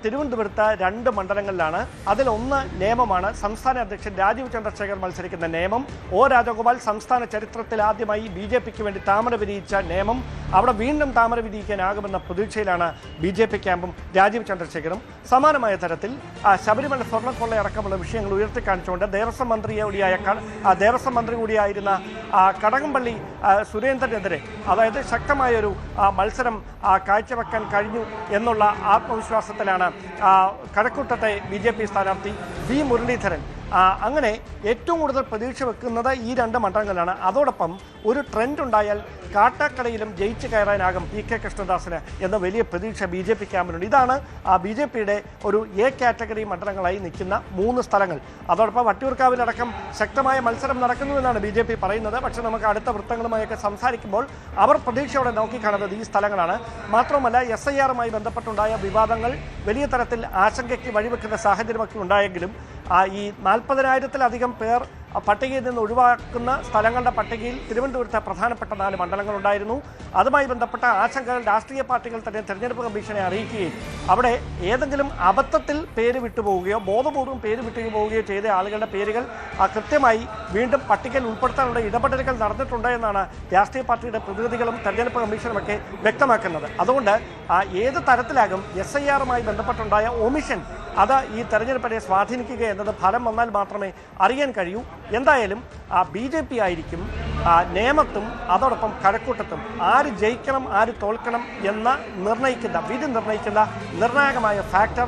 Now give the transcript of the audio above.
തിരുവനന്തപുരത്ത് 2 മണ്ഡലങ്ങളിലാണ്. അതിലൊന്ന് നേമമാണ്. സംസ്ഥാന അധ്യക്ഷൻ രാജീവ് ചന്ദ്രശേഖർ മത്സരിക്കുന്ന നേമം. ഒ രാജഗോപാൽ സംസ്ഥാന ചരിത്രത്തിൽ ആദ്യമായി BJPക്ക് വേണ്ടി താമര വിരിയിച്ച നേമം അവിടെ വീണ്ടും താമര വിരിയിക്കാനാകുമെന്ന പ്രതീക്ഷയിലാണ് BJP ക്യാമ്പും രാജീവ് ചന്ദ്രശേഖറും. സമാനമായ തരത്തിൽ ശബരിമല സ്വർണ്ണക്കൊള്ളയടക്കമുള്ള വിഷയങ്ങൾ ഉയർത്തിക്കാണിച്ചുകൊണ്ട് ദേവസ്വം മന്ത്രി കൂടിയായിരുന്ന കടകംപള്ളി സുരേന്ദ്രനെതിരെ അതായത് ശക്തമായൊരു മത്സരം കാഴ്ചവെക്കാൻ കഴിഞ്ഞു എന്നുള്ള ആത്മവിശ്വാസത്തിലാണ് കഴക്കൂട്ടത്തെ BJP സ്ഥാനാർത്ഥി വി മുരളീധരൻ. അങ്ങനെ ഏറ്റവും കൂടുതൽ പ്രതീക്ഷ വെക്കുന്നത് ഈ 2 മണ്ഡലങ്ങളിലാണ്. അതോടൊപ്പം ഒരു ട്രെൻഡ് ഉണ്ടായാൽ കാട്ടാക്കടയിലും ജയിച്ചു കയറാനാകും PK കൃഷ്ണദാസിന് എന്ന വലിയ പ്രതീക്ഷ BJP ക്യാമ്പിനുണ്ട്. ഇതാണ് BJPയുടെ ഒരു A കാറ്റഗറി മണ്ഡലങ്ങളായി നിൽക്കുന്ന 3 സ്ഥലങ്ങൾ. അതോടൊപ്പം വട്ടിയൂർക്കാവിലടക്കം ശക്തമായ മത്സരം നടക്കുന്നുവെന്നാണ് BJP പറയുന്നത്. പക്ഷേ നമുക്ക് അടുത്ത വൃത്തങ്ങളുമായൊക്കെ സംസാരിക്കുമ്പോൾ അവർ പ്രതീക്ഷയോടെ നോക്കിക്കാണുന്നത് ഈ സ്ഥലങ്ങളാണ്. മാത്രമല്ല SIRമായി ബന്ധപ്പെട്ടുണ്ടായ വിവാദങ്ങൾ വലിയ തരത്തിൽ ആശങ്കയ്ക്ക് വഴിവെക്കുന്ന സാഹചര്യമൊക്കെ ഉണ്ടായെങ്കിലും ഈ 40,000-ത്തിലധികം പേർ പട്ടികയിൽ നിന്ന് ഒഴിവാക്കുന്ന സ്ഥലങ്ങളുടെ പട്ടികയിൽ തിരുവനന്തപുരത്തെ പ്രധാനപ്പെട്ട 4 മണ്ഡലങ്ങളുണ്ടായിരുന്നു. അതുമായി ബന്ധപ്പെട്ട ആശങ്കകൾ രാഷ്ട്രീയ പാർട്ടികൾ തന്നെ തെരഞ്ഞെടുപ്പ് കമ്മീഷനെ അറിയിക്കുകയും അവിടെ ഏതെങ്കിലും അബദ്ധത്തിൽ പേര് വിട്ടുപോവുകയോ ബോധപൂർവ്വം പേര് വിട്ടുപോവുകയോ ചെയ്ത ആളുകളുടെ പേരുകൾ കൃത്യമായി വീണ്ടും പട്ടികയിൽ ഉൾപ്പെടുത്താനുള്ള ഇടപെടലുകൾ നടന്നിട്ടുണ്ട് എന്നാണ് രാഷ്ട്രീയ പാർട്ടിയുടെ പ്രതിനിധികളും തെരഞ്ഞെടുപ്പ് കമ്മീഷനുമൊക്കെ വ്യക്തമാക്കുന്നത്. അതുകൊണ്ട് ഏത് തരത്തിലാകും SIRമായി ബന്ധപ്പെട്ടുണ്ടായ ഒമിഷൻ അത് ഈ തെരഞ്ഞെടുപ്പിനെ സ്വാധീനിക്കുക എന്നത് ഫലം വന്നാൽ മാത്രമേ അറിയാൻ കഴിയൂ. എന്തായാലും BJP ആയിരിക്കും നേമത്തും അതോടൊപ്പം കഴക്കൂട്ടത്തും ആര് ജയിക്കണം ആര് തോൽക്കണം എന്ന വിധി നിർണ്ണയിക്കുന്ന നിർണായകമായ ഫാക്ടർ.